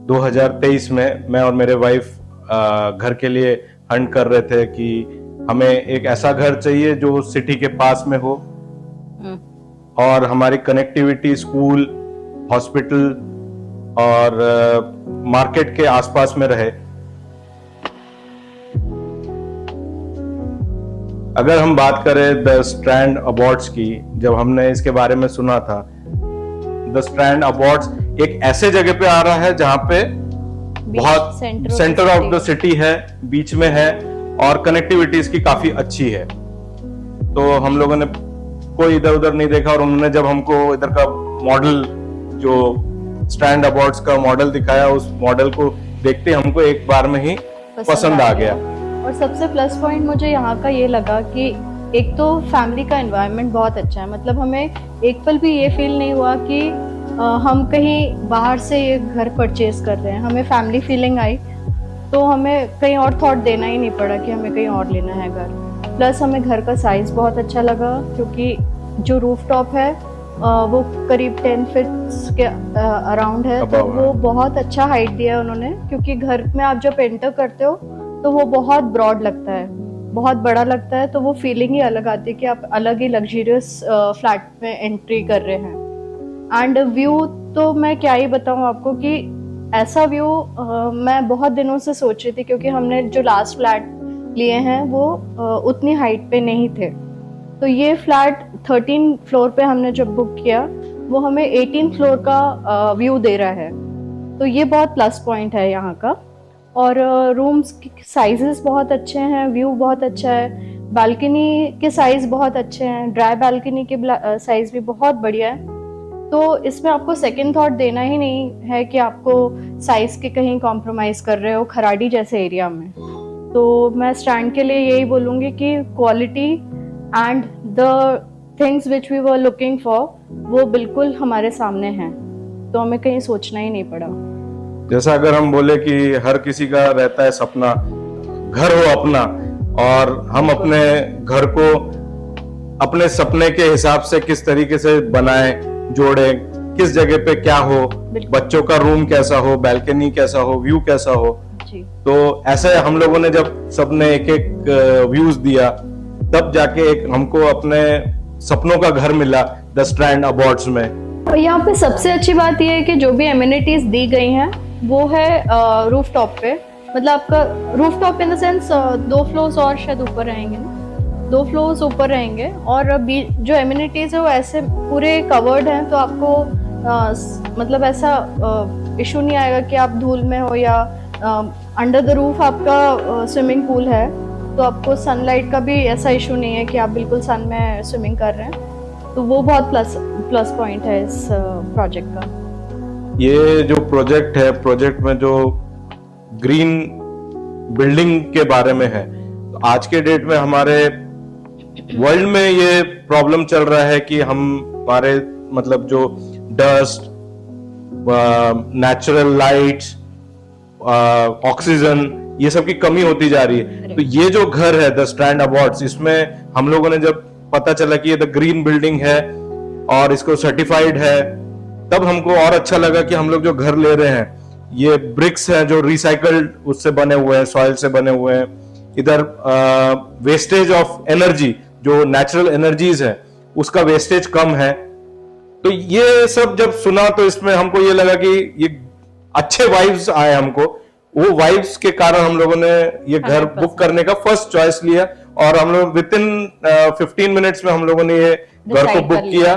2023 में मैं और मेरे वाइफ घर के लिए हंट कर रहे थे कि हमें एक ऐसा घर चाहिए जो सिटी के पास में हो और हमारी कनेक्टिविटी स्कूल, हॉस्पिटल और मार्केट के आसपास में रहे। अगर हम बात करें द स्ट्रैंड अबॉट्स की, जब हमने इसके बारे में सुना था, द स्ट्रैंड अबॉट्स एक ऐसे जगह पे आ रहा है जहां पे बहुत सेंटर ऑफ द सिटी है, बीच में है और कनेक्टिविटी इसकी काफी अच्छी है। तो हम लोगों ने कोई इधर उधर नहीं देखा और उन्होंने जब हमको इधर का मॉडल, जो स्ट्रैंड अबॉट्स का मॉडल दिखाया, उस मॉडल को देखते हमको एक बार में ही पसंद आ गया। और सबसे प्लस पॉइंट मुझे यहाँ का ये लगा कि एक तो फैमिली का एनवायरनमेंट बहुत अच्छा है। मतलब हमें एक पल भी ये फील नहीं हुआ कि हम कहीं बाहर से ये घर परचेज कर रहे हैं। हमें फैमिली फीलिंग आई, तो हमें कहीं और थॉट देना ही नहीं पड़ा कि हमें कहीं और लेना है घर। प्लस हमें घर का साइज़ बहुत अच्छा लगा, क्योंकि जो रूफ टॉप है वो करीब 10 फीट्स के अराउंड है, तो वो बहुत अच्छा हाइट दिया है उन्होंने। क्योंकि घर में आप जब एंटर करते हो तो वो बहुत ब्रॉड लगता है, बहुत बड़ा लगता है, तो वो फीलिंग ही अलग आती है कि आप अलग ही लग्जरियस फ्लैट में एंट्री कर रहे हैं। एंड व्यू तो मैं क्या ही बताऊँ आपको कि ऐसा व्यू मैं बहुत दिनों से सोच रही थी, क्योंकि हमने जो लास्ट फ्लैट लिए हैं वो उतनी हाइट पे नहीं थे। तो ये फ्लैट 13 फ्लोर पे हमने जब बुक किया, वो हमें 18 फ्लोर का व्यू दे रहा है। तो ये बहुत प्लस पॉइंट है यहाँ का। और रूम्स के साइजेस बहुत अच्छे हैं, व्यू बहुत अच्छा है, बालकनी के साइज़ बहुत अच्छे हैं, ड्राई बालकनी के साइज़ भी बहुत बढ़िया है। तो इसमें आपको सेकंड थॉट देना ही नहीं है कि आपको साइज़ के कहीं कॉम्प्रोमाइज़ कर रहे हो खराड़ी जैसे एरिया में। तो मैं स्टैंड के लिए यही बोलूँगी कि quality and the things which we were looking for वो बिल्कुल हमारे सामने हैं, तो हमें कहीं सोचना ही नहीं पड़ा। जैसा अगर हम बोले कि हर किसी का रहता है सपना, घर हो अपना, और हम अपने घर को अपने सपने के हिसाब से किस तरीके से बनाएं, जोड़े, किस जगह पे क्या हो, बच्चों का रूम कैसा हो, बैल्कनी कैसा हो, व्यू कैसा हो। तो ऐसे हम लोगों ने जब सबने एक एक व्यूज दिया, तब जाके एक हमको अपने सपनों का घर मिला द स्ट्रैंड अबॉट्स में। यहाँ पे सबसे अच्छी बात यह है कि जो भी एमिनिटीज दी गई हैं वो है रूफ टॉप पे। मतलब आपका roof top in the sense 2 floors और शायद ऊपर रहेंगे ना, 2 फ्लोर्स ऊपर रहेंगे। और जो एमिनिटीज है वो ऐसे पूरे कवर्ड हैं, तो आपको मतलब ऐसा इशू नहीं आएगा कि आप धूल में हो, या अंडर द रूफ आपका स्विमिंग पूल है, तो आपको सनलाइट का भी ऐसा इशू नहीं है कि आप बिल्कुल सन में स्विमिंग कर रहे हैं। तो वो बहुत प्लस पॉइंट है इस प्रोजेक्ट का। ये जो प्रोजेक्ट है, प्रोजेक्ट में जो ग्रीन बिल्डिंग के बारे में है, तो आज के डेट में हमारे वर्ल्ड में ये प्रॉब्लम चल रहा है कि हमारे मतलब जो डस्ट, नेचुरल लाइट्स, ऑक्सीजन, ये सब की कमी होती जा रही है। तो ये जो घर है द स्ट्रैंड अबॉट्स, इसमें हम लोगों ने जब पता चला कि ये द ग्रीन बिल्डिंग है और इसको सर्टिफाइड है, तब हमको और अच्छा लगा कि हम लोग जो घर ले रहे हैं, ये ब्रिक्स हैं जो रिसाइकल्ड उससे बने हुए हैं, सॉइल से बने हुए हैं। इधर वेस्टेज ऑफ एनर्जी, जो नेचुरल एनर्जीज है, उसका वेस्टेज कम है। तो ये सब जब सुना तो इसमें हमको ये लगा कि ये अच्छे वाइब्स आए हमको। वो वाइब्स के कारण हम लोगों ने ये घर बुक करने का फर्स्ट चॉइस लिया, और हम लोग विद इन 15 मिनट्स में हम लोगों ने ये घर को बुक किया।